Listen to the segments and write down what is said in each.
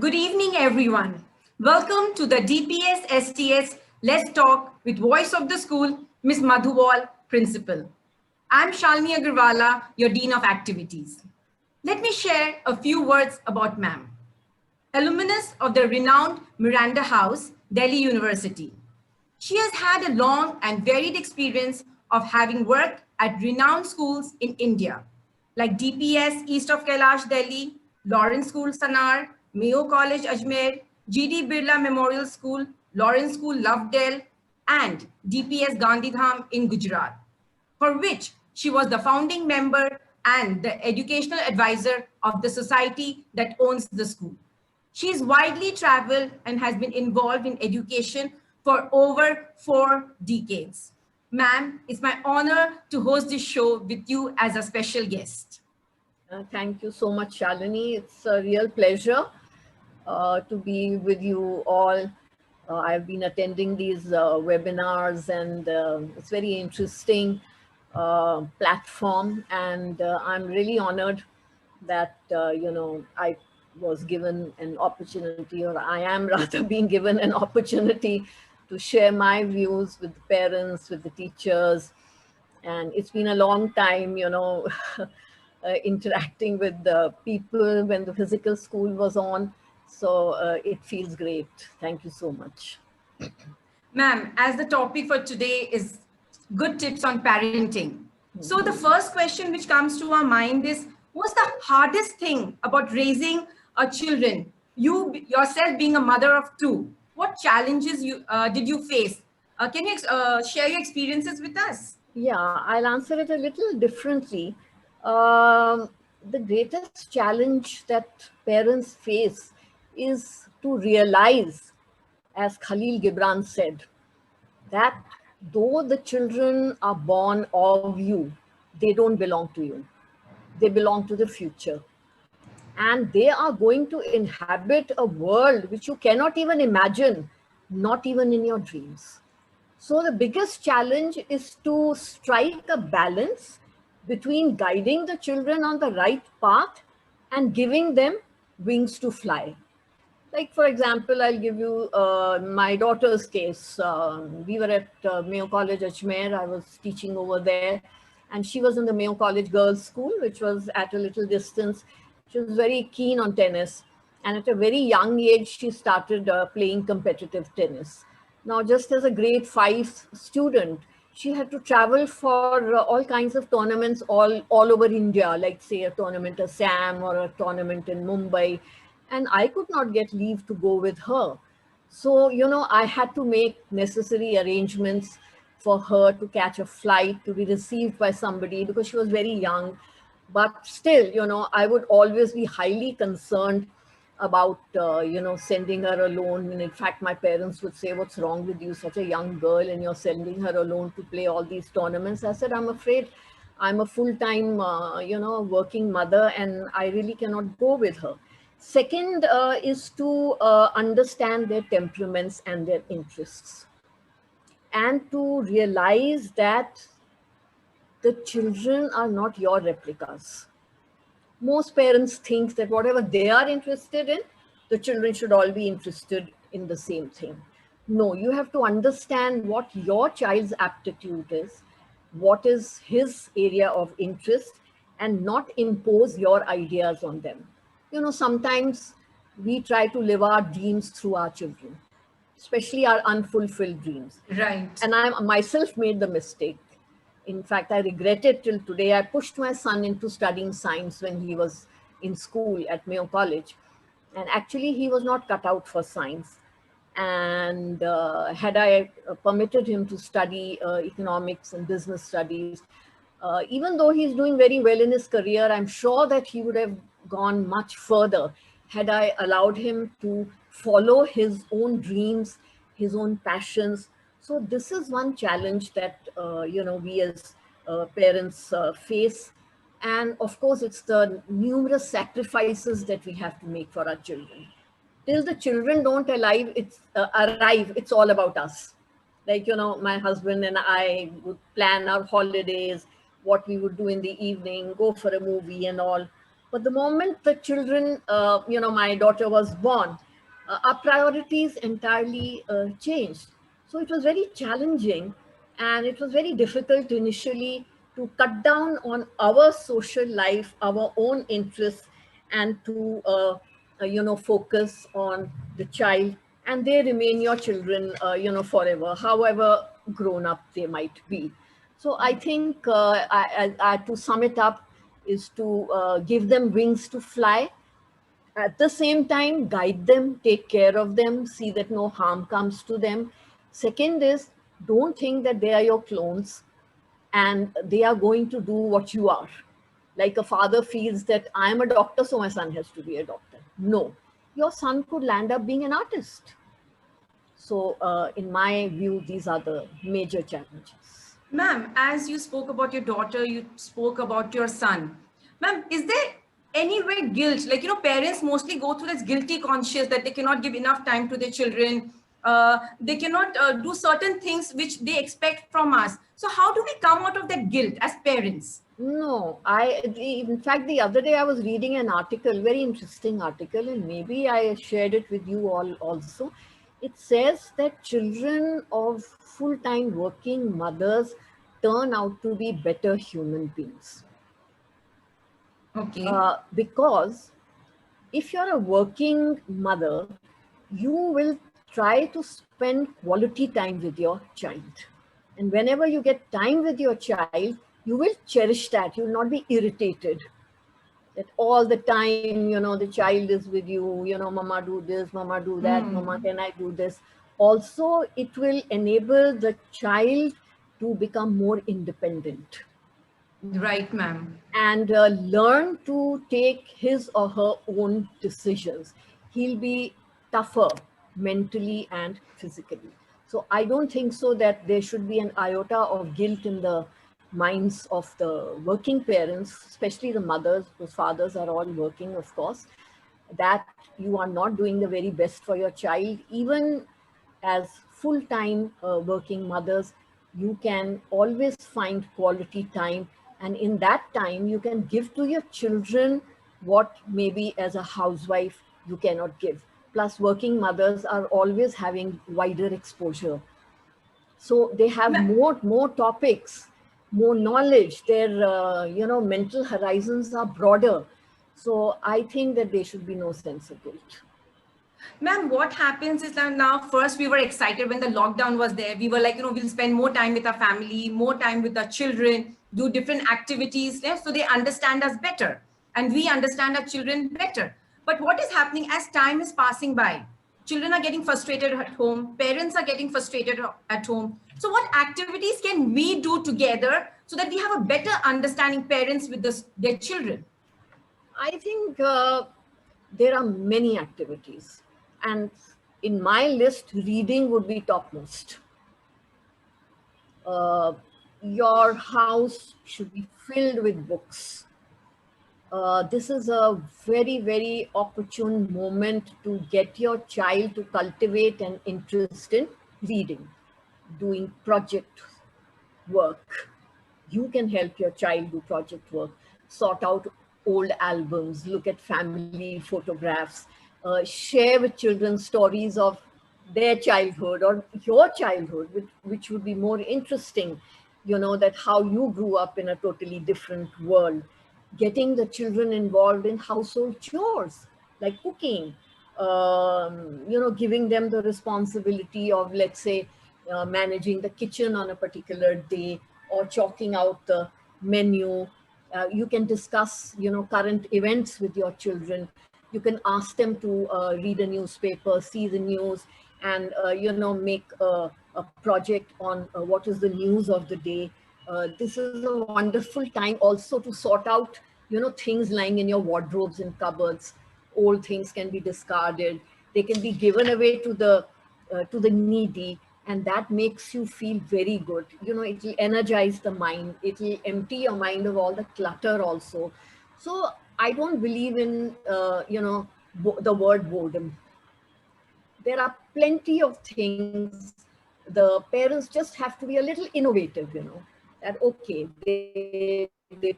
Good evening, everyone. Welcome to the DPS STS Let's Talk with Voice of the School, Ms. Madhuwal, Principal. I'm Shalini Agarwala, your Dean of Activities. Let me share a few words about ma'am. Alumnus of the renowned Miranda House, Delhi University. She has had a long and varied experience of having worked at renowned schools in India, like DPS East of Kailash, Delhi, Lawrence School, Sanar, Mayo College, Ajmer, GD Birla Memorial School, Lawrence School, Lovedale, and DPS Gandhidham in Gujarat, for which she was the founding member and the educational advisor of the society that owns the school. She is widely traveled and has been involved in education for over 4 decades. Ma'am, it's my honor to host this show with you as a special guest. Thank you so much, Shalini. It's a real pleasure to be with you all. I've been attending these webinars, and it's very interesting platform. And I'm really honored that I was given an opportunity, or I am rather being given an opportunity to share my views with the parents, with the teachers. And it's been a long time, interacting with the people when the physical school was on. So it feels great. Thank you so much. Ma'am, as the topic for today is good tips on parenting. So the first question which comes to our mind is, what's the hardest thing about raising a children? You yourself being a mother of two, what challenges did you face? Can you share your experiences with us? Yeah, I'll answer it a little differently. Um, the greatest challenge that parents face is to realize, as Khalil Gibran said, that though the children are born of you, they don't belong to you. They belong to the future. And they are going to inhabit a world which you cannot even imagine, not even in your dreams. So the biggest challenge is to strike a balance between guiding the children on the right path and giving them wings to fly. Like, for example, I'll give you my daughter's case. We were at Mayo College, Ajmer. I was teaching over there. And she was in the Mayo College Girls' School, which was at a little distance. She was very keen on tennis. And at a very young age, she started playing competitive tennis. Now, just as a grade 5 student, she had to travel for all kinds of tournaments all over India, like, say, a tournament at SAM or a tournament in Mumbai. And I could not get leave to go with her. So, I had to make necessary arrangements for her to catch a flight, to be received by somebody, because she was very young. But still, I would always be highly concerned about, sending her alone. And in fact, my parents would say, "What's wrong with you? Such a young girl, and you're sending her alone to play all these tournaments." I said, "I'm afraid I'm a full-time, working mother, and I really cannot go with her." Second is to understand their temperaments and their interests, and to realize that the children are not your replicas. Most parents think that whatever they are interested in, the children should all be interested in the same thing. No, you have to understand what your child's aptitude is, what is his area of interest, and not impose your ideas on them. Sometimes we try to live our dreams through our children, especially our unfulfilled dreams. Right. And I myself made the mistake. In fact, I regret it till today. I pushed my son into studying science when he was in school at Mayo College. And actually, he was not cut out for science. And had I permitted him to study economics and business studies, even though he's doing very well in his career, I'm sure that he would have gone much further had I allowed him to follow his own dreams, his own passions. So this is one challenge that we as parents face, and of course it's the numerous sacrifices that we have to make for our children. Till the children don't arrive, it's all about us. Like, my husband and I would plan our holidays, what we would do in the evening, go for a movie and all. But the moment the children, my daughter was born, our priorities entirely changed. So it was very challenging, and it was very difficult initially to cut down on our social life, our own interests, and to focus on the child, and they remain your children, forever, however grown up they might be. So I think, to sum it up, is to give them wings to fly. At the same time, guide them, take care of them, see that no harm comes to them. Second is, don't think that they are your clones and they are going to do what you are. Like a father feels that I'm a doctor, so my son has to be a doctor. No, your son could land up being an artist. So, in my view, these are the major challenges. Ma'am, as you spoke about your daughter, you spoke about your son. Ma'am, is there any way guilt? Like, parents mostly go through this guilty conscious that they cannot give enough time to their children. They cannot do certain things which they expect from us. So how do we come out of that guilt as parents? No, in fact, the other day I was reading an article, very interesting article, and maybe I shared it with you all also. It says that children of full-time working mothers turn out to be better human beings. Okay. Because if you're a working mother, you will try to spend quality time with your child. And whenever you get time with your child, you will cherish that. You will not be irritated that all the time, the child is with you, mama do this, mama do that, mama, can I do this? Also, it will enable the child to become more independent. Right, ma'am. And learn to take his or her own decisions. He'll be tougher mentally and physically. So I don't think so that there should be an iota of guilt in the minds of the working parents, especially the mothers, whose fathers are all working, of course, that you are not doing the very best for your child. Even as full-time working mothers, you can always find quality time, and in that time you can give to your children what maybe as a housewife you cannot give. Plus, working mothers are always having wider exposure, so they have more topics, more knowledge. Their mental horizons are broader. So I think that there should be no sense of guilt. Ma'am, what happens is that now first we were excited when the lockdown was there. We were like, we'll spend more time with our family, more time with our children, do different activities, so they understand us better and we understand our children better. But what is happening as time is passing by? Children are getting frustrated at home, parents are getting frustrated at home. So what activities can we do together so that we have a better understanding, parents with their children? I think there are many activities, and in my list, reading would be topmost. Your house should be filled with books. This is a very, very opportune moment to get your child to cultivate an interest in reading, doing project work. You can help your child do project work, sort out old albums, look at family photographs, share with children stories of their childhood or your childhood, which would be more interesting, that how you grew up in a totally different world. Getting the children involved in household chores like cooking, giving them the responsibility of, let's say, managing the kitchen on a particular day or chalking out the menu. You can discuss, current events with your children. You can ask them to read a newspaper, see the news, and, make a project on what is the news of the day. This is a wonderful time also to sort out, things lying in your wardrobes and cupboards. Old things can be discarded. They can be given away to the needy, and that makes you feel very good. It will energize the mind. It will empty your mind of all the clutter also. So I don't believe in, the word boredom. There are plenty of things. The parents just have to be a little innovative, that okay, they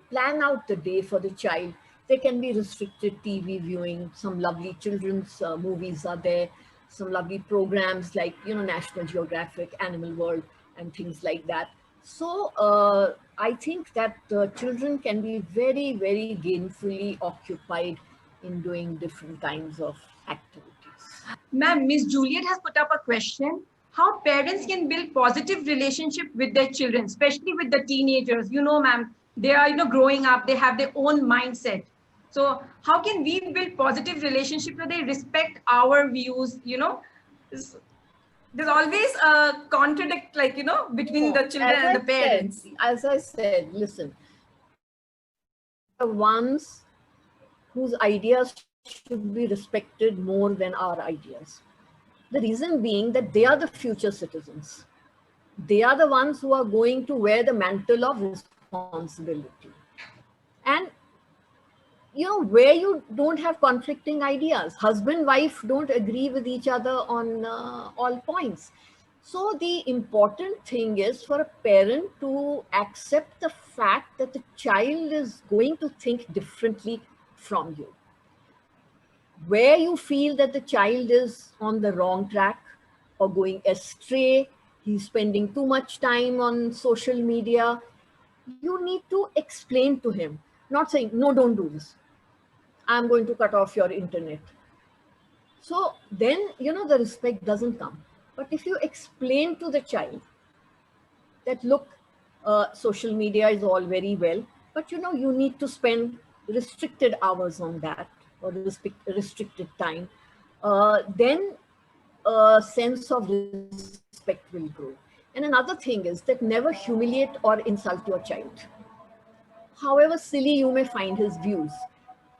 plan out the day for the child. There can be restricted TV viewing. Some lovely children's movies are there. Some lovely programs like, National Geographic, Animal World, and things like that. So I think that children can be very, very gainfully occupied in doing different kinds of activities. Ma'am, Miss Juliet has put up a question. How parents can build positive relationship with their children, especially with the teenagers. Ma'am, they are, growing up, they have their own mindset. So how can we build positive relationship so they respect our views, there's always a contradict, like, between No, the children and the parents. as I said, listen, the ones whose ideas should be respected more than our ideas. The reason being that they are the future citizens. They are the ones who are going to wear the mantle of responsibility. And where you don't have conflicting ideas, husband, wife don't agree with each other on all points. So the important thing is for a parent to accept the fact that the child is going to think differently from you. Where you feel that the child is on the wrong track or going astray, he's spending too much time on social media, you need to explain to him, not saying, no, don't do this. I'm going to cut off your internet. So then, the respect doesn't come. But if you explain to the child that, look, social media is all very well, but you need to spend restricted hours on that or restricted time, then a sense of respect will grow. And another thing is that never humiliate or insult your child. However silly you may find his views,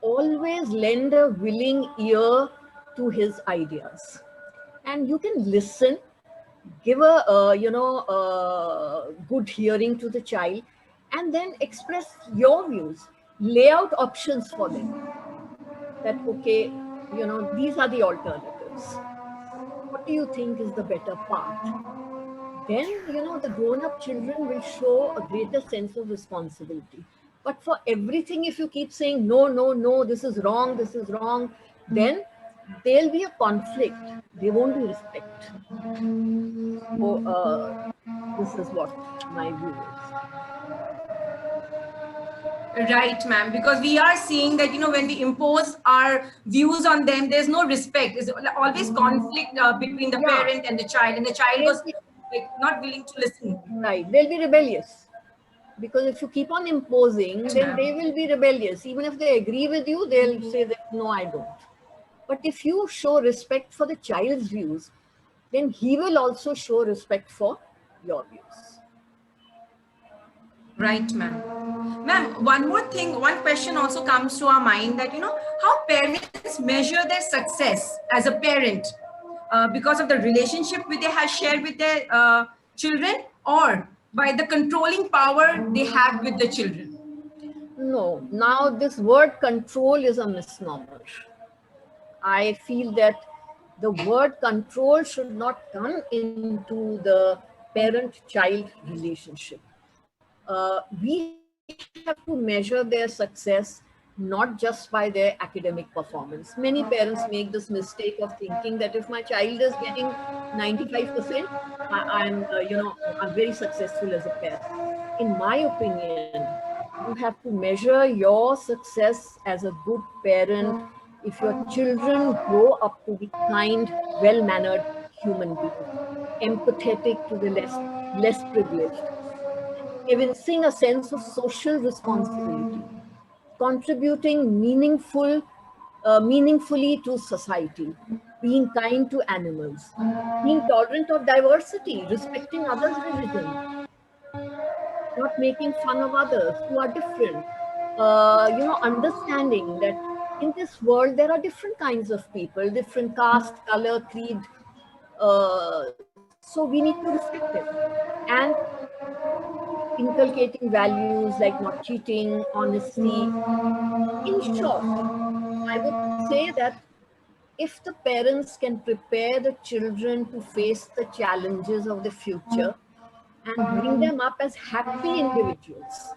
always lend a willing ear to his ideas. And you can listen, give a good hearing to the child, and then express your views, lay out options for them. That, okay, these are the alternatives. What do you think is the better path? Then, the grown-up children will show a greater sense of responsibility. But for everything, if you keep saying, no, no, no, this is wrong, then there'll be a conflict. There won't be respect. So this is what my view is. Right, ma'am, because we are seeing that, when we impose our views on them, there's no respect. There's always conflict between the parent and the child was like not willing to listen. Right, they'll be rebellious. Because if you keep on imposing, then they will be rebellious. Even if they agree with you, they'll say that, no, I don't. But if you show respect for the child's views, then he will also show respect for your views. Right, ma'am. Ma'am, one more thing, one question also comes to our mind that, how parents measure their success as a parent because of the relationship they have shared with their children, or by the controlling power they have with the children? No, now this word control is a misnomer. I feel that the word control should not come into the parent-child relationship. We have to measure their success not just by their academic performance. Many parents make this mistake of thinking that if my child is getting 95%, I'm very successful as a parent. In my opinion, you have to measure your success as a good parent if your children grow up to be kind, well-mannered human beings, empathetic to the less privileged, evincing a sense of social responsibility, contributing meaningfully to society, being kind to animals, being tolerant of diversity, respecting others' religion, not making fun of others who are different, understanding that in this world there are different kinds of people, different caste, color, creed, so we need to respect them. And inculcating values like not cheating, honesty. In short, I would say that if the parents can prepare the children to face the challenges of the future and bring them up as happy individuals,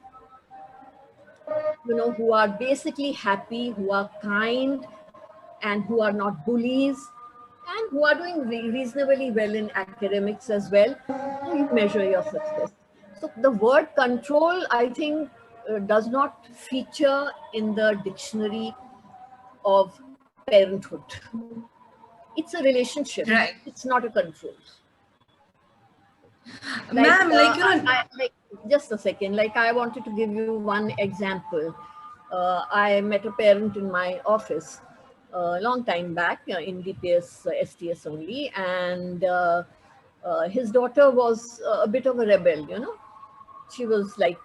who are basically happy, who are kind, and who are not bullies, and who are doing reasonably well in academics as well. So you measure your success. So the word control, I think, does not feature in the dictionary of parenthood. It's a relationship. Right. It's not a control. Ma'am, Like just a second. Like I wanted to give you one example. I met a parent in my office a long time back in DPS STS only, and his daughter was a bit of a rebel. She was like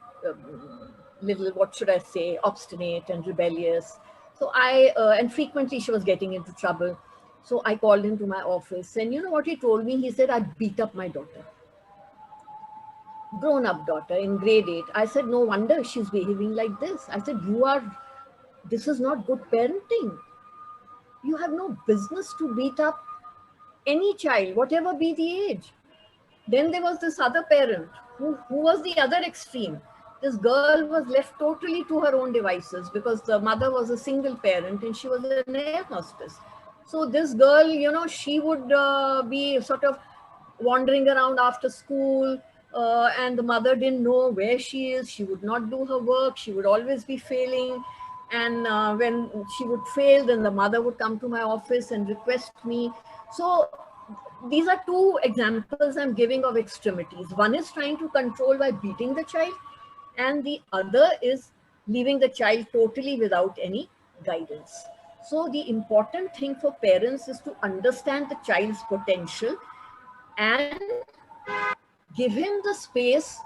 little, what should I say, obstinate and rebellious. So and frequently she was getting into trouble. So I called him to my office, and you know what he told me? He said, I beat up my daughter, grown up daughter in grade 8. I said, no wonder she's behaving like this. I said, this is not good parenting. You have no business to beat up any child, whatever be the age. Then there was this other parent who was the other extreme. This girl was left totally to her own devices because the mother was a single parent and she was an air hostess. So this girl, she would be sort of wandering around after school, and the mother didn't know where she is. She would not do her work. She would always be failing. And when she would fail, then the mother would come to my office and request me. So these are two examples I'm giving of extremities. One is trying to control by beating the child, and the other is leaving the child totally without any guidance. So the important thing for parents is to understand the child's potential and give him the space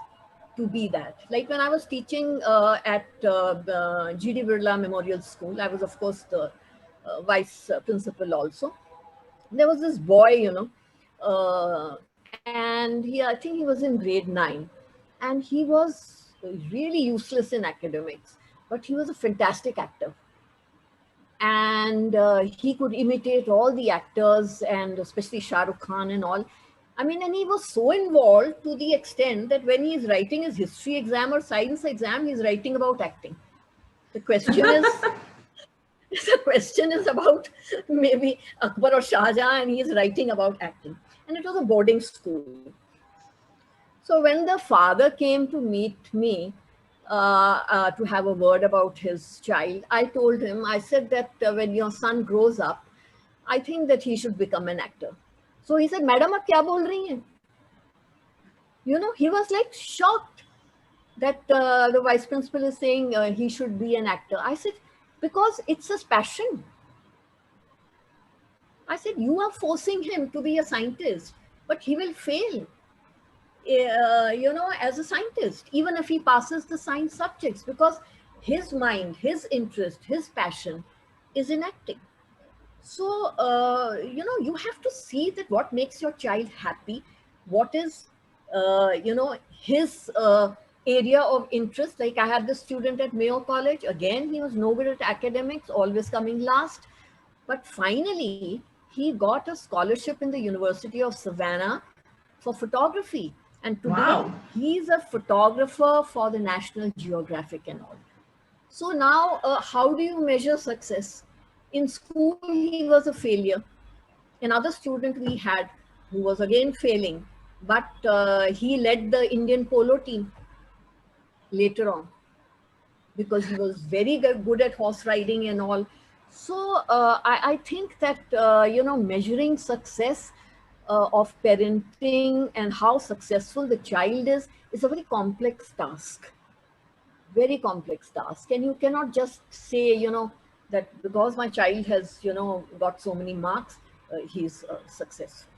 to be that. Like when I was teaching at the G.D. Birla Memorial School, I was of course the vice principal also. There was this boy, and I think he was in grade 9, and he was really useless in academics, but he was a fantastic actor. And he could imitate all the actors, and especially Shah Rukh Khan and all. I mean, and he was so involved to the extent that when he is writing his history exam or science exam, he's writing about acting. The question is, the question is about maybe Akbar or Shah Jahan, and he's writing about acting. And it was a boarding school. So when the father came to meet me to have a word about his child, I told him, I said that when your son grows up, I think that he should become an actor. So he said, Madam, aap kya bol rahi hain? He was like shocked that the vice principal is saying he should be an actor. I said, because it's his passion. I said, you are forcing him to be a scientist, but he will fail, as a scientist, even if he passes the science subjects, because his mind, his interest, his passion is in acting. So, you have to see that what makes your child happy, what is, his area of interest. Like I had this student at Mayo College. Again, he was no good at academics, always coming last. But finally, he got a scholarship in the University of Savannah for photography. And today, wow, he's a photographer for the National Geographic and all. So now, how do you measure success? In school, he was a failure. Another student we had who was again failing, but he led the Indian polo team later on because he was very good at horse riding and all. So I think that, measuring success of parenting and how successful the child is a very complex task. Very complex task. And you cannot just say, that because my child has, got so many marks, he's successful.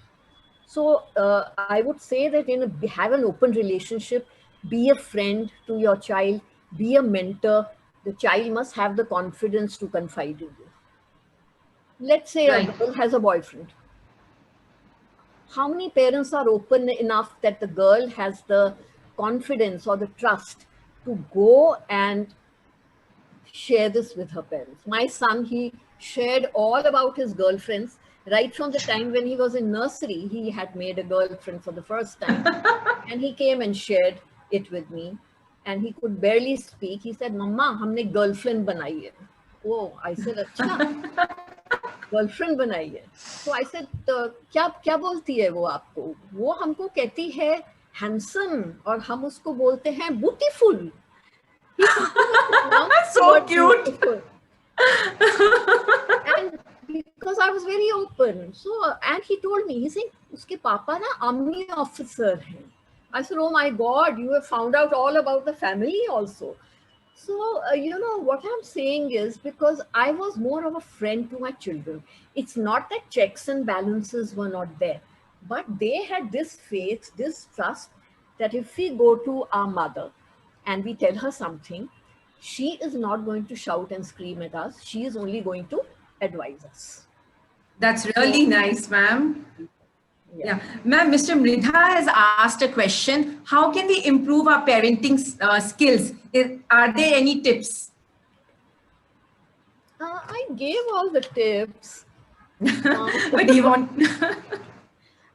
So I would say that have an open relationship, be a friend to your child, be a mentor. The child must have the confidence to confide in you. Let's say a girl has a boyfriend. How many parents are open enough that the girl has the confidence or the trust to go and share this with her parents? My son, he shared all about his girlfriends. Right from the time when he was in nursery, he had made a girlfriend for the first time. And he came and shared it with me. and he could barely speak. He said, "Mama, हमने girlfriend बनाई है." Oh, I said, "अच्छा, girlfriend बनाई है." So I said, क्या क्या बोलती है वो आपको? वो हमको कहती है हैंडसम और हम उसको बोलते हैं beautiful. He continued to pronounce the So word cute. beautiful. And because I was very open, so and he told me, he said, उसके पापा ना आर्मी ऑफिसर हैं. I said, "Oh my God, you have found out all about the family also." So, what I'm saying is, because I was more of a friend to my children, it's not that checks and balances were not there, but they had this faith, this trust that if we go to our mother and we tell her something, she is not going to shout and scream at us. She is only going to advise us. That's really nice, ma'am. Yeah. Ma'am, Mr. Mridha has asked a question. How can we improve our parenting skills? Are there any tips? I gave all the tips. But do you want?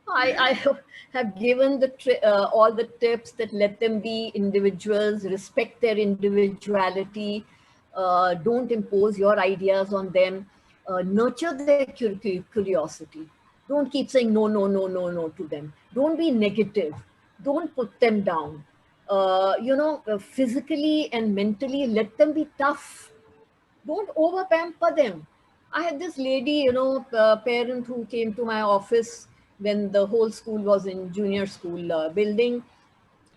I have given all the tips that let them be individuals, respect their individuality, don't impose your ideas on them, nurture their curiosity. Don't keep saying no, no, no, no, no to them. Don't be negative. Don't put them down. Physically and mentally, let them be tough. Don't over pamper them. I had this lady, parent who came to my office when the whole school was in junior school building,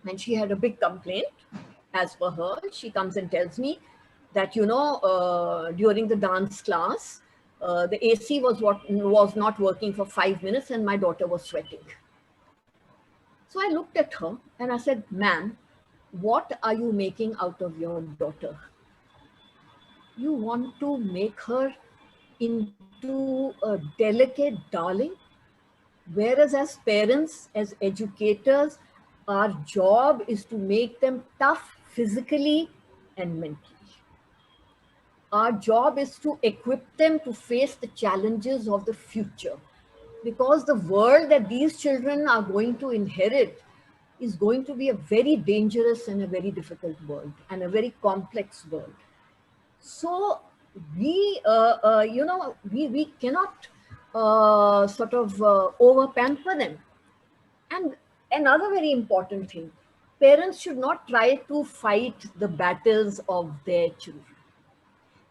and she had a big complaint. As per her, she comes and tells me that, during the dance class, the AC was not working for 5 minutes and my daughter was sweating. So I looked at her and I said, "Ma'am, what are you making out of your daughter? You want to make her into a delicate darling, whereas as parents, as educators, our job is to make them tough physically and mentally. Our job is to equip them to face the challenges of the future, because the world that these children are going to inherit is going to be a very dangerous and a very difficult world and a very complex world. So we cannot over pamper them. And another very important thing, parents should not try to fight the battles of their children.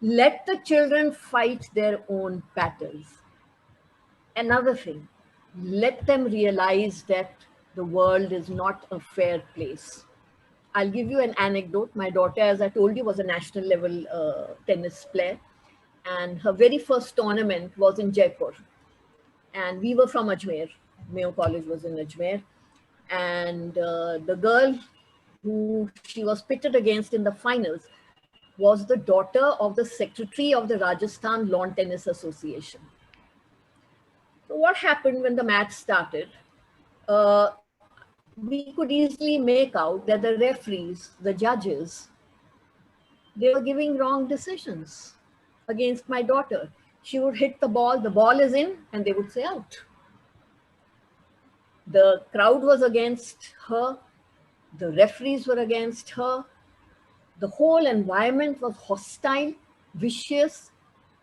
Let the children fight their own battles. Another thing, let them realize that the world is not a fair place. I'll give you an anecdote. My daughter, as I told you, was a national level tennis player. And her very first tournament was in Jaipur. And we were from Ajmer. Mayo College was in Ajmer. And the girl who she was pitted against in the finals was the daughter of the secretary of the Rajasthan Lawn Tennis Association. So what happened when the match started? We could easily make out that the referees, the judges, they were giving wrong decisions against my daughter. She would hit the ball is in, and they would say out. The crowd was against her, the referees were against her, the whole environment was hostile, vicious.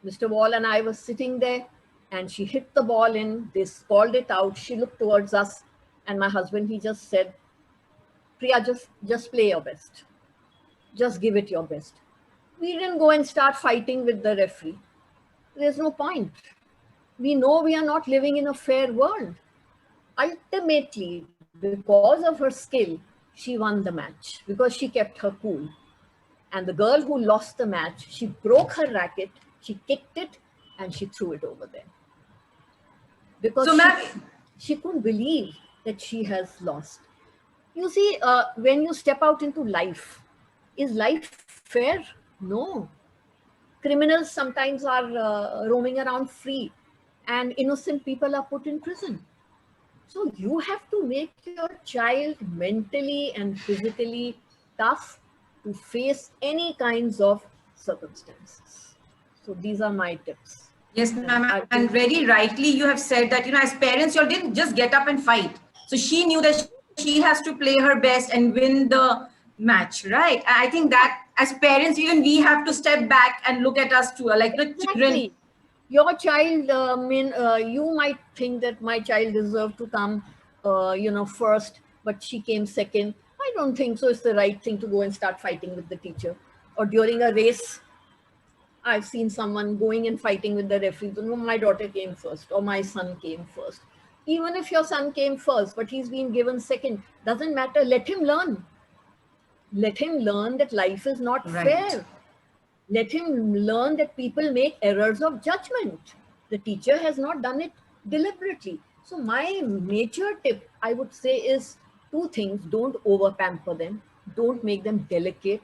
Mr. Wall and I were sitting there, and she hit the ball in, they called it out, she looked towards us, and my husband, he just said, "Priya, just play your best. Just give it your best." We didn't go and start fighting with the referee. There's no point. We know we are not living in a fair world. Ultimately, because of her skill, she won the match because she kept her cool. And the girl who lost the match, she broke her racket, she kicked it, and she threw it over there. Because So, she couldn't believe that she has lost. You see, when you step out into life, is life fair? No. Criminals sometimes are roaming around free, and innocent people are put in prison. So you have to make your child mentally and physically tough to face any kinds of circumstances. So these are my tips. Yes, ma'am. And very rightly, you have said that, as parents, you didn't just get up and fight. So she knew that she has to play her best and win the match, right? I think that as parents, even we have to step back and look at us too, like the children. Exactly. Your child, you might think that my child deserved to come, first, but she came second. I don't think so. It's the right thing to go and start fighting with the teacher. Or during a race, I've seen someone going and fighting with the referee. No, my daughter came first, or my son came first. Even if your son came first, but he's been given second, doesn't matter. Let him learn. Let him learn that life is not Right. fair. Let him learn that people make errors of judgment. The teacher has not done it deliberately. So my major tip, I would say, is two things. Don't over pamper them. Don't make them delicate.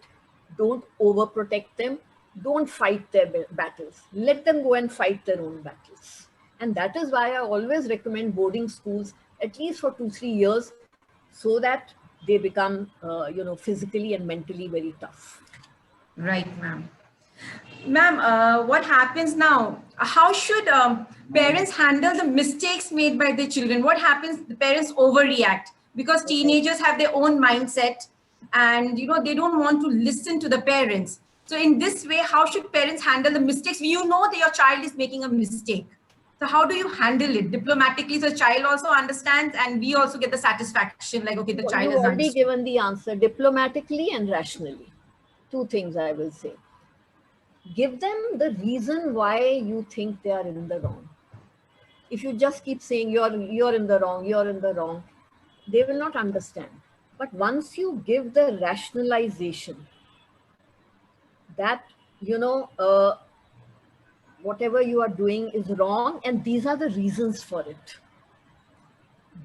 Don't overprotect them. Don't fight their battles. Let them go and fight their own battles. And that is why I always recommend boarding schools at least for 2-3 years, so that they become, physically and mentally very tough. Right, ma'am. Ma'am, what happens now? How should parents handle the mistakes made by their children? What happens? The parents overreact because teenagers have their own mindset, and they don't want to listen to the parents. So in this way, how should parents handle the mistakes? You know that your child is making a mistake. So how do you handle it diplomatically so the child also understands and we also get the satisfaction like, okay, the child You've has already understood. given the answer: diplomatically and rationally. Two things I will say. Give them the reason why you think they are in the wrong. If you just keep saying you're in the wrong, you're in the wrong, they will not understand. But once you give the rationalization that, whatever you are doing is wrong and these are the reasons for it,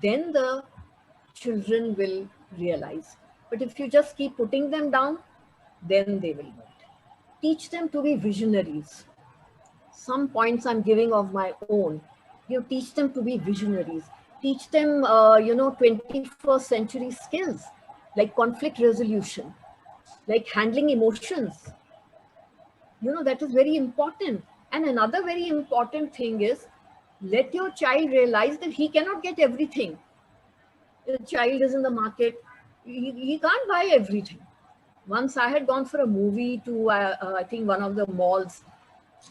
then the children will realize. But if you just keep putting them down, then they will not. Teach them to be visionaries. Some points I'm giving of my own. You teach them to be visionaries. Teach them, 21st century skills like conflict resolution, like handling emotions. That is very important. And another very important thing is, let your child realize that he cannot get everything. The child is in the market, he can't buy everything. Once I had gone for a movie to, I think, one of the malls,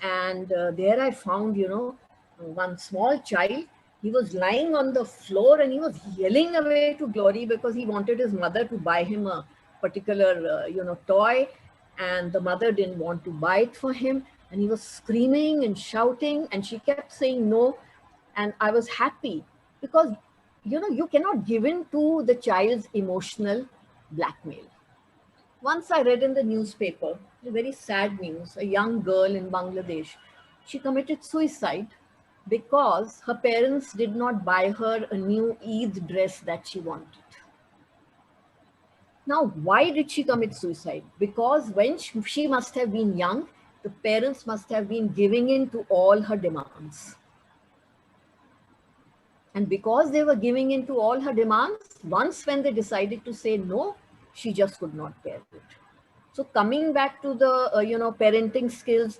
and there I found, one small child. He was lying on the floor and he was yelling away to glory because he wanted his mother to buy him a particular, toy, and the mother didn't want to buy it for him. And he was screaming and shouting, and she kept saying no. And I was happy because, you cannot give in to the child's emotional blackmail. Once I read in the newspaper, very sad news, a young girl in Bangladesh, she committed suicide because her parents did not buy her a new Eid dress that she wanted. Now, why did she commit suicide? Because when she must have been young, the parents must have been giving in to all her demands. And because they were giving in to all her demands, once when they decided to say no, she just could not bear it. So coming back to the, parenting skills,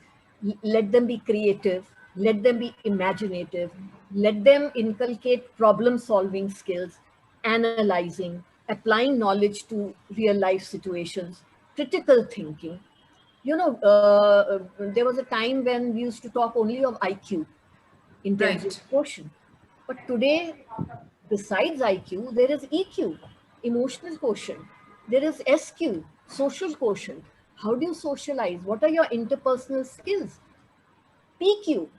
let them be creative, let them be imaginative, let them inculcate problem solving skills, analyzing, applying knowledge to real life situations, critical thinking. There was a time when we used to talk only of IQ, intelligence Right. quotient. But today, besides IQ, there is EQ, emotional quotient. There is SQ, social quotient. How do you socialize? What are your interpersonal skills? PQ,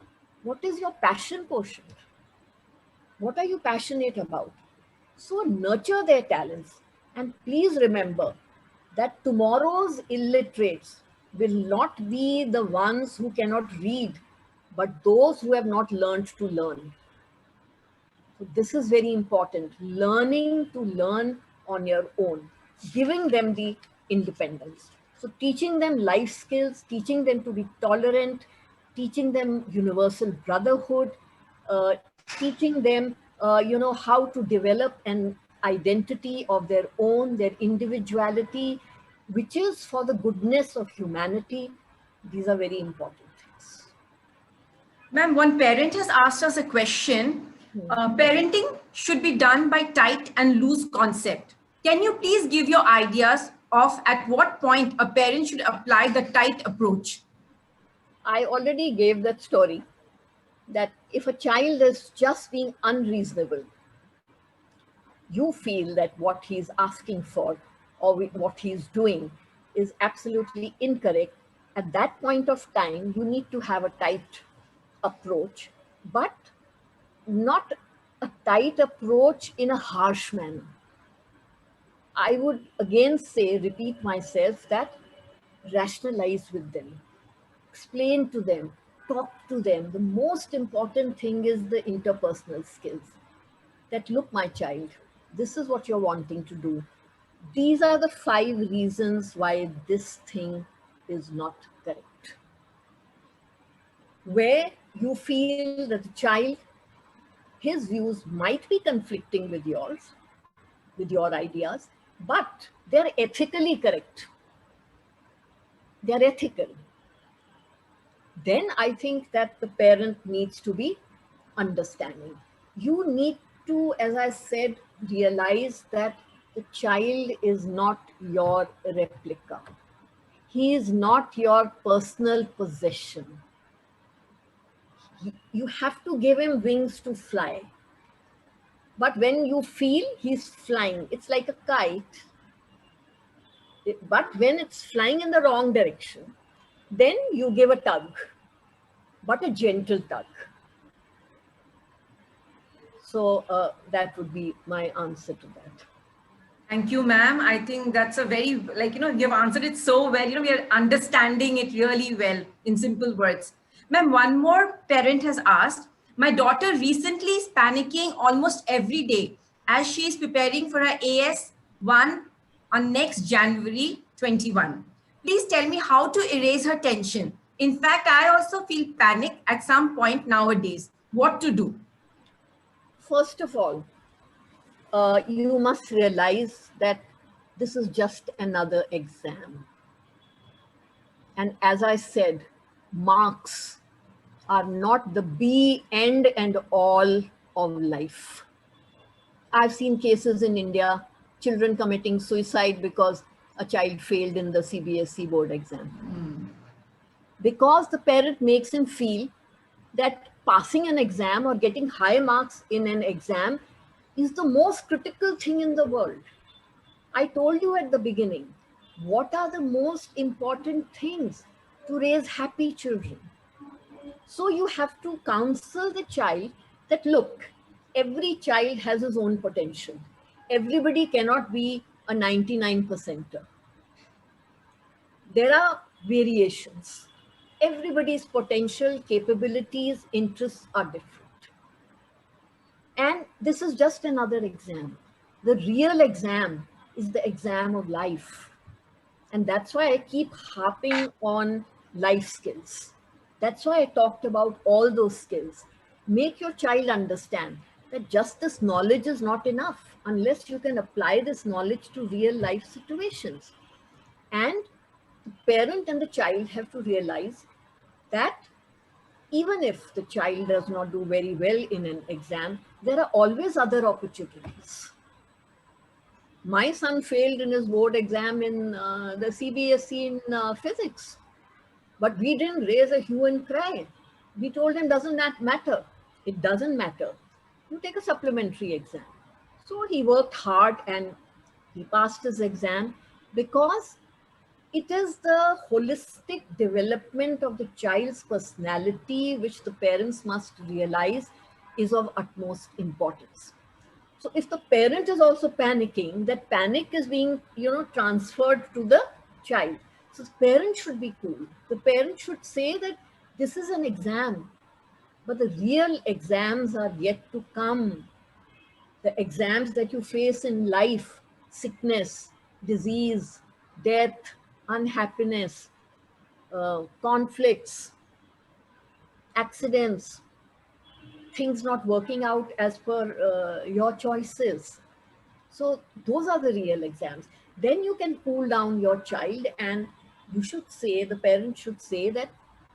what is your passion quotient? What are you passionate about? So nurture their talents. And please remember that tomorrow's illiterates will not be the ones who cannot read, but those who have not learned to learn. So this is very important. Learning to learn on your own, giving them the independence. So teaching them life skills, teaching them to be tolerant, teaching them universal brotherhood, teaching them, how to develop an identity of their own, their individuality, which is for the goodness of humanity. These are very important things. Ma'am, one parent has asked us a question. Parenting should be done by tight and loose concept. Can you please give your ideas of at what point a parent should apply the tight approach? I already gave that story, that if a child is just being unreasonable, you feel that what he's asking for or what he's doing is absolutely incorrect, at that point of time, you need to have a tight approach, but not a tight approach in a harsh manner. I would again say, repeat myself, that rationalize with them, explain to them, talk to them. The most important thing is the interpersonal skills. That, look, my child, this is what you're wanting to do. These are the 5 reasons why this thing is not correct. Where you feel that the child, his views might be conflicting with yours, with your ideas, but they're ethically correct. They're ethical. Then I think that the parent needs to be understanding. You need to, as I said, realize that the child is not your replica. He is not your personal possession. You have to give him wings to fly. But when you feel he's flying, it's like a kite. But when it's flying in the wrong direction, then you give a tug, but a gentle tug. So that would be my answer to that. Thank you, ma'am. I think that's a very, you've answered it so well. We are understanding it really well in simple words. Ma'am, one more parent has asked, my daughter recently is panicking almost every day as she is preparing for her AS1 on next January 21. Please tell me how to erase her tension. In fact, I also feel panic at some point nowadays. What to do? First of all, you must realize that this is just another exam. And as I said, marks are not the be end and all of life. I've seen cases in India, children committing suicide because a child failed in the CBSE board exam. Because the parent makes him feel that passing an exam or getting high marks in an exam is the most critical thing in the world. I told you at the beginning, what are the most important things to raise happy children? So you have to counsel the child that, look, every child has his own potential. Everybody cannot be a 99%er. There are variations. Everybody's potential, capabilities, interests are different. And this is just another exam. The real exam is the exam of life. And that's why I keep harping on life skills. That's why I talked about all those skills. Make your child understand that just this knowledge is not enough unless you can apply this knowledge to real life situations. And the parent and the child have to realize that even if the child does not do very well in an exam, there are always other opportunities. My son failed in his board exam in the CBSE in physics, but we didn't raise a hue and cry. We told him, doesn't that matter? It doesn't matter. You take a supplementary exam. So he worked hard and he passed his exam, because it is the holistic development of the child's personality which the parents must realize is of utmost importance. So if the parent is also panicking, that panic is being, transferred to the child. So the parent should be cool. The parent should say that this is an exam, but the real exams are yet to come. The exams that you face in life, sickness, disease, death, unhappiness, conflicts, accidents, things not working out as per your choices. So those are the real exams. Then you can cool down your child, and you should say, the parent should say that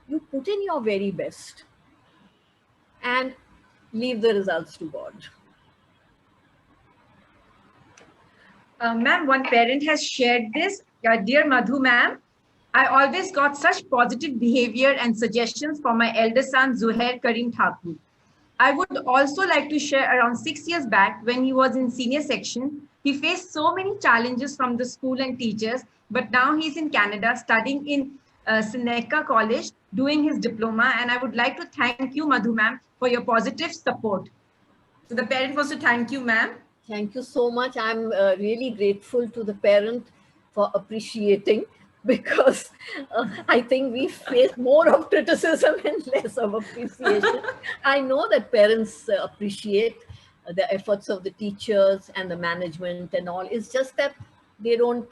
you put in your very best and leave the results to God. Ma'am, one parent has shared this. Yeah, dear Madhu ma'am, I always got such positive behavior and suggestions from my elder son Zuhair Karim Thakur. I would also like to share around 6 years back when he was in senior section, he faced so many challenges from the school and teachers, but now he's in Canada studying in Seneca College doing his diploma. And I would like to thank you, Madhu ma'am, for your positive support. So the parent wants to thank you, ma'am. Thank you so much. I'm really grateful to the parent for appreciating because I think we face more of criticism and less of appreciation. I know that parents appreciate the efforts of the teachers and the management and all. It's just that they don't,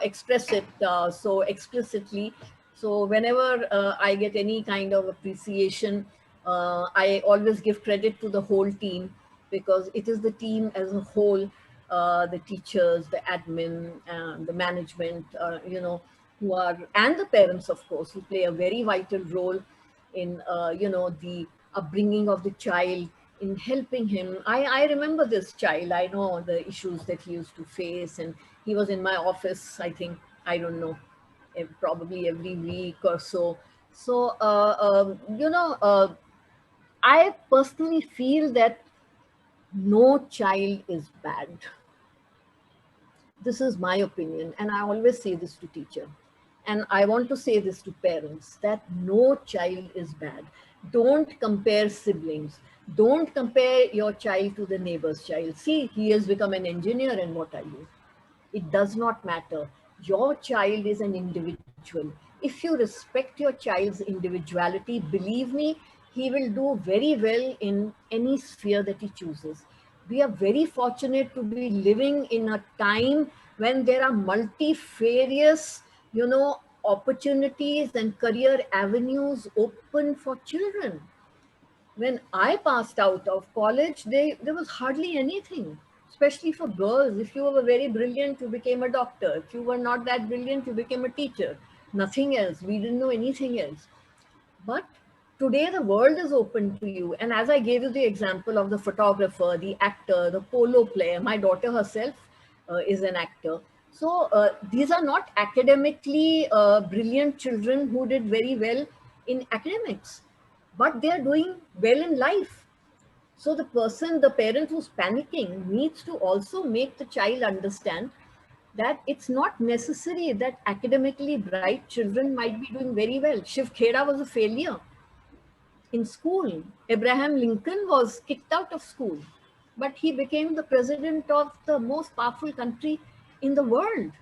express it so explicitly. So whenever I get any kind of appreciation, I always give credit to the whole team because it is the team as a whole, the teachers, the admin, the management, who are, and the parents, of course, who play a very vital role in, the upbringing of the child, in helping him. I remember this child. I know the issues that he used to face, and he was in my office, I think, I don't know, probably every week or so. So, I personally feel that no child is bad. This is my opinion, and I always say this to teacher, and I want to say this to parents, that no child is bad. Don't compare siblings. Don't compare your child to the neighbor's child. See, he has become an engineer, and what are you? It does not matter. Your child is an individual. If you respect your child's individuality, believe me, he will do very well in any sphere that he chooses. We are very fortunate to be living in a time when there are multifarious, opportunities and career avenues open for children. When I passed out of college, there was hardly anything, especially for girls. If you were very brilliant, you became a doctor. If you were not that brilliant, you became a teacher. Nothing else. We didn't know anything else. But today the world is open to you. And as I gave you the example of the photographer, the actor, the polo player, my daughter herself is an actor. So these are not academically brilliant children who did very well in academics, but they are doing well in life. So the parent who's panicking needs to also make the child understand that it's not necessary that academically bright children might be doing very well. Shiv Khera was a failure in school. Abraham Lincoln was kicked out of school, but he became the president of the most powerful country in the world.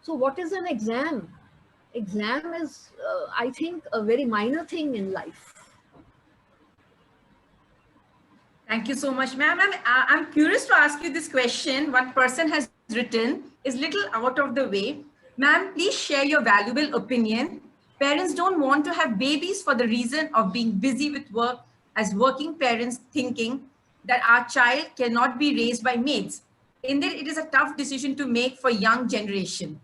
So what is an exam? Exam is, I think, a very minor thing in life. Thank you so much, ma'am. I'm curious to ask you this question. One person has written is little out of the way. Ma'am, please share your valuable opinion. Parents don't want to have babies for the reason of being busy with work, as working parents thinking that our child cannot be raised by maids. Indeed, it is a tough decision to make for young generation.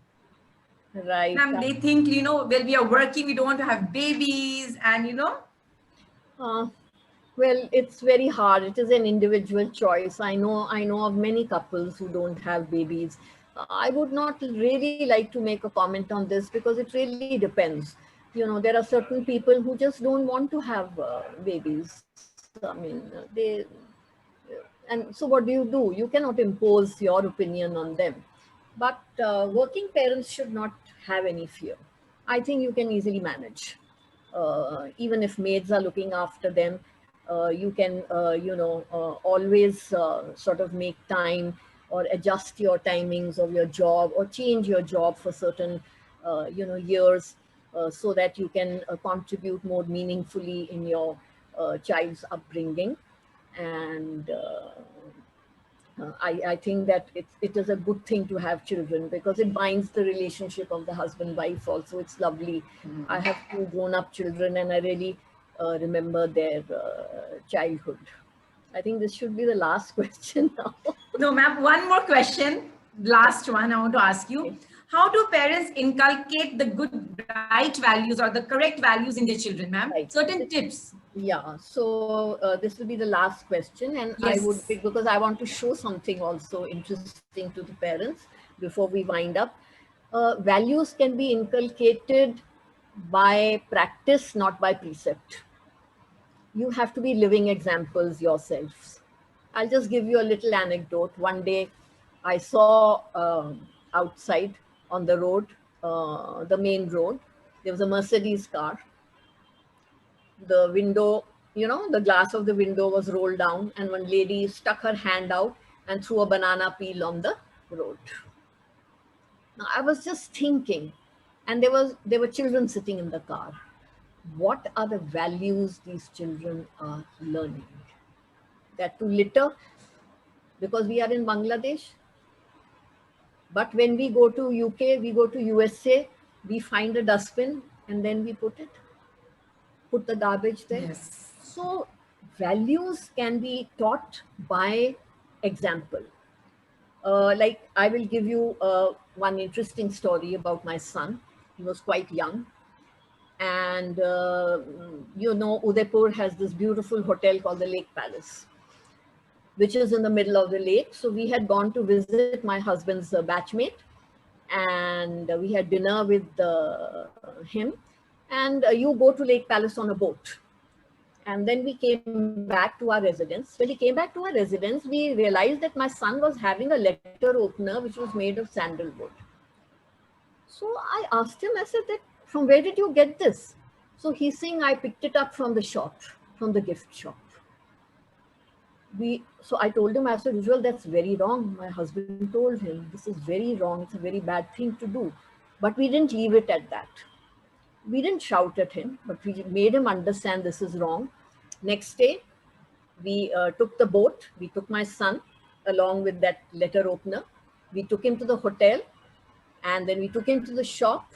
Right. Ma'am, they think, well, we are working, we don't want to have babies, and Well, it's very hard. It is an individual choice. I know of many couples who don't have babies. I would not really like to make a comment on this because it really depends. There are certain people who just don't want to have babies. I mean, and so what do? You cannot impose your opinion on them. But working parents should not have any fear. I think you can easily manage. Even if maids are looking after them, you can, always sort of make time or adjust your timings of your job or change your job for certain, years so that you can contribute more meaningfully in your child's upbringing. And I think that it is a good thing to have children because it binds the relationship of the husband-wife also. It's lovely. I have 2 grown-up children and I really remember their childhood. I think this should be the last question now. No, ma'am, one more question. Last one I want to ask you. How do parents inculcate the good, right values or the correct values in their children, ma'am? Right. Certain tips. Yeah, so this will be the last question, and Yes. I would because I want to show something also interesting to the parents before we wind up. Values can be inculcated by practice, not by precept. You have to be living examples yourselves. I'll just give you a little anecdote. One day I saw outside on the road, the main road, there was a Mercedes car. The window, the glass of the window was rolled down, and one lady stuck her hand out and threw a banana peel on the road. Now, I was just thinking, and there were children sitting in the car. What are the values these children are learning? That to litter, because we are in Bangladesh. But when we go to UK, we go to USA, we find a dustbin and then we put the garbage there. Yes. So values can be taught by example. Like I will give you one interesting story about my son. He was quite young. And, Udaipur has this beautiful hotel called the Lake Palace, which is in the middle of the lake. So we had gone to visit my husband's batchmate, and we had dinner with him. And you go to Lake Palace on a boat. And then we came back to our residence. When we came back to our residence, we realized that my son was having a letter opener, which was made of sandalwood. So I asked him, I said, that from where did you get this? So he's saying, I picked it up from the shop, from the gift shop. So I told him, I said, Ujjwal, that's very wrong. My husband told him, this is very wrong. It's a very bad thing to do. But we didn't leave it at that. We didn't shout at him, but we made him understand this is wrong. Next day, we took the boat. We took my son along with that letter opener. We took him to the hotel, and then we took him to the shop.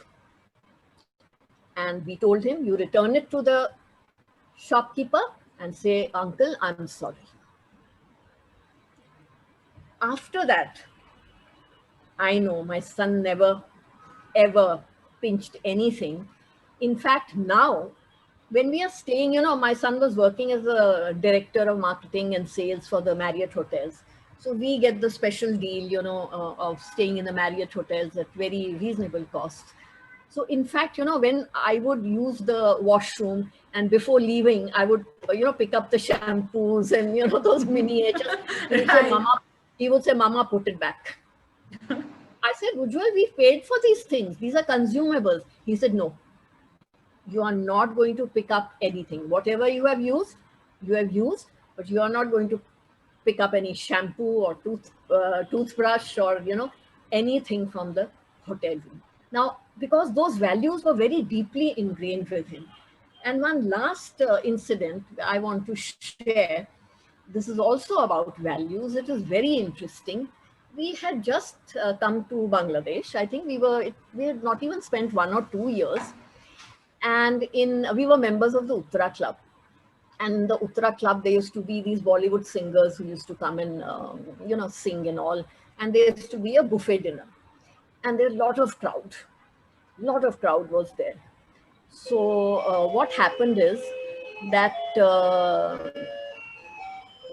And we told him, you return it to the shopkeeper and say, Uncle, I'm sorry. After that, I know my son never, ever pinched anything. In fact, now, when we are staying, my son was working as a director of marketing and sales for the Marriott hotels. So we get the special deal, of staying in the Marriott hotels at very reasonable costs. So in fact, when I would use the washroom and before leaving, I would, pick up the shampoos and, those miniatures. He would say, Mama, put it back. I said, Ujjwal, we paid for these things. These are consumables. He said, no, you are not going to pick up anything. Whatever you have used, but you are not going to pick up any shampoo or toothbrush or, anything from the hotel room. Now, because those values were very deeply ingrained with him. And one last incident I want to share. This is also about values. It is very interesting. We had just come to Bangladesh. I think we had not even spent 1 or 2 years. And we were members of the Uttara Club. And the Uttara Club, there used to be these Bollywood singers who used to come and, sing and all. And there used to be a buffet dinner. And there was a lot of crowd was there. So what happened is that,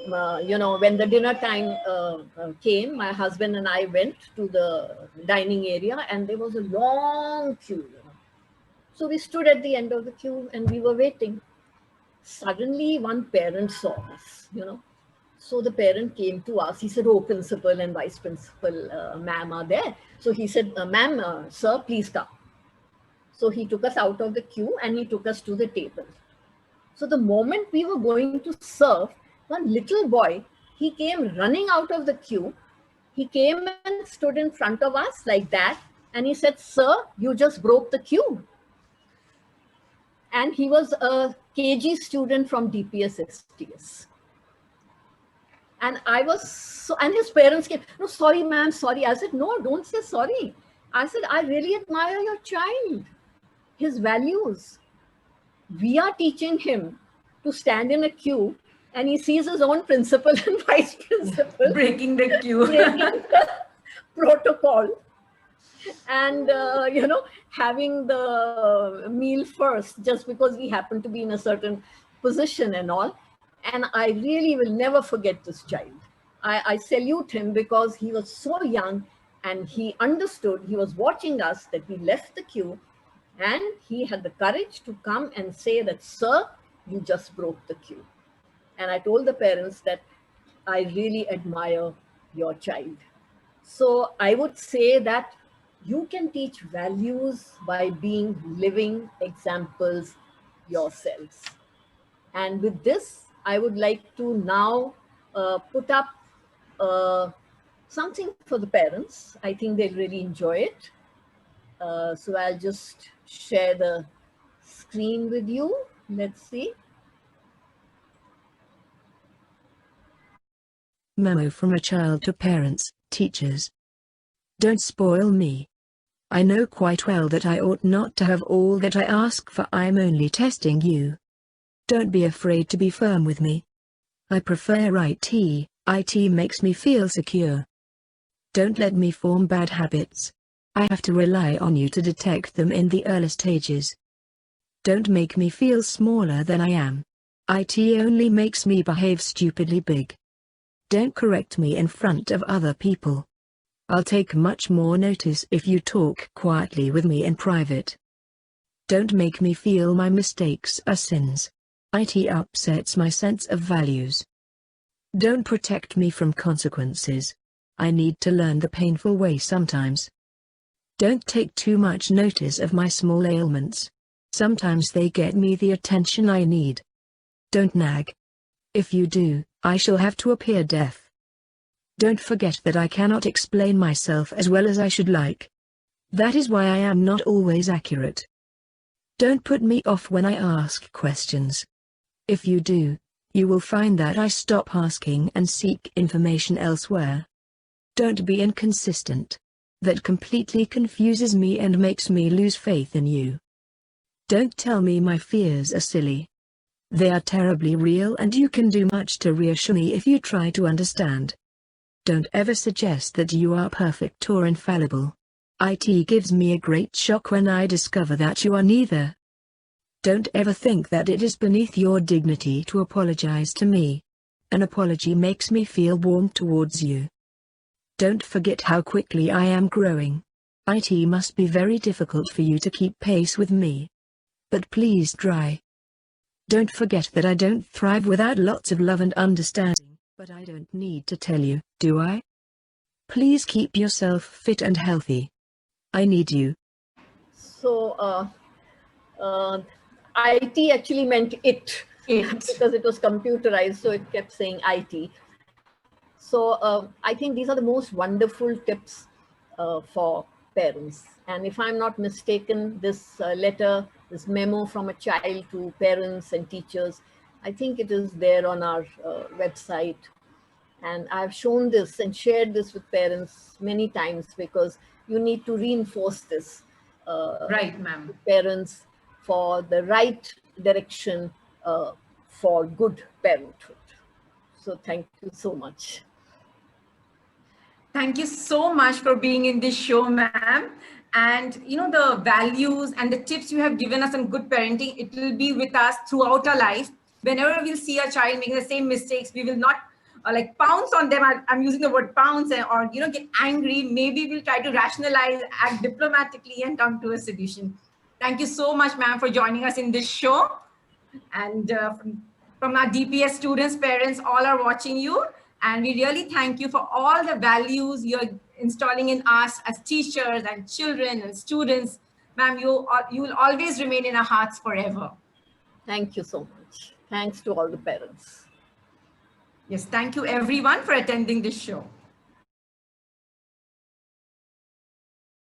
when the dinner time came, my husband and I went to the dining area and there was a long queue. So we stood at the end of the queue and we were waiting. Suddenly one parent saw us, So the parent came to us. He said, oh, principal and vice principal, ma'am are there. So he said, ma'am, sir, please come. So he took us out of the queue and he took us to the table. So the moment we were going to serve, one little boy, he came running out of the queue. He came and stood in front of us like that. And he said, sir, you just broke the queue. And he was a KG student from DPS STS. And and his parents came, no, sorry, ma'am, sorry. I said, no, don't say sorry. I said, I really admire your child, his values. We are teaching him to stand in a queue and he sees his own principal and vice principal. Breaking the queue. Breaking the protocol. And, having the meal first, just because we happen to be in a certain position and all. And I really will never forget this child. I salute him because he was so young And he understood, he was watching us, that we left the queue, and he had the courage to come and say that, sir, you just broke the queue. And I told the parents that I really admire your child. So I would say that you can teach values by being living examples yourselves. And with this, I would like to now put up something for the parents. I think they'll really enjoy it. So I'll just share the screen with you. Let's see. Memo from a child to parents, teachers. Don't spoil me. I know quite well that I ought not to have all that I ask for. I'm only testing you. Don't be afraid to be firm with me. I prefer IT. IT makes me feel secure. Don't let me form bad habits. I have to rely on you to detect them in the early stages. Don't make me feel smaller than I am. IT only makes me behave stupidly big. Don't correct me in front of other people. I'll take much more notice if you talk quietly with me in private. Don't make me feel my mistakes are sins. IT upsets my sense of values. Don't protect me from consequences. I need to learn the painful way sometimes. Don't take too much notice of my small ailments. Sometimes they get me the attention I need. Don't nag. If you do, I shall have to appear deaf. Don't forget that I cannot explain myself as well as I should like. That is why I am not always accurate. Don't put me off when I ask questions. If you do, you will find that I stop asking and seek information elsewhere. Don't be inconsistent. That completely confuses me and makes me lose faith in you. Don't tell me my fears are silly. They are terribly real, and you can do much to reassure me if you try to understand. Don't ever suggest that you are perfect or infallible. IT gives me a great shock when I discover that you are neither. Don't ever think that it is beneath your dignity to apologize to me. An apology makes me feel warm towards you. Don't forget how quickly I am growing. IT must be very difficult for you to keep pace with me. But please try. Don't forget that I don't thrive without lots of love and understanding, but I don't need to tell you, do I? Please keep yourself fit and healthy. I need you. So IT actually meant it because it was computerized, so it kept saying IT. So I think these are the most wonderful tips for parents. And if I'm not mistaken, this letter, this memo from a child to parents and teachers, I think it is there on our website. And I've shown this and shared this with parents many times because you need to reinforce this. Right, ma'am. Parents for the right direction for good parenthood. So thank you so much. Thank you so much for being in this show, ma'am. And you know, the values and the tips you have given us on good parenting, it will be with us throughout our life. Whenever we'll see a child making the same mistakes, we will not like pounce on them. I'm using the word pounce, or get angry. Maybe we'll try to rationalize, act diplomatically, and come to a solution. Thank you so much, ma'am, for joining us in this show. And from our DPS students, parents, all are watching you. And we really thank you for all the values you're installing in us as teachers and children and students. Ma'am, you will always remain in our hearts forever. Thank you so much. Thanks to all the parents. Yes, thank you everyone for attending this show.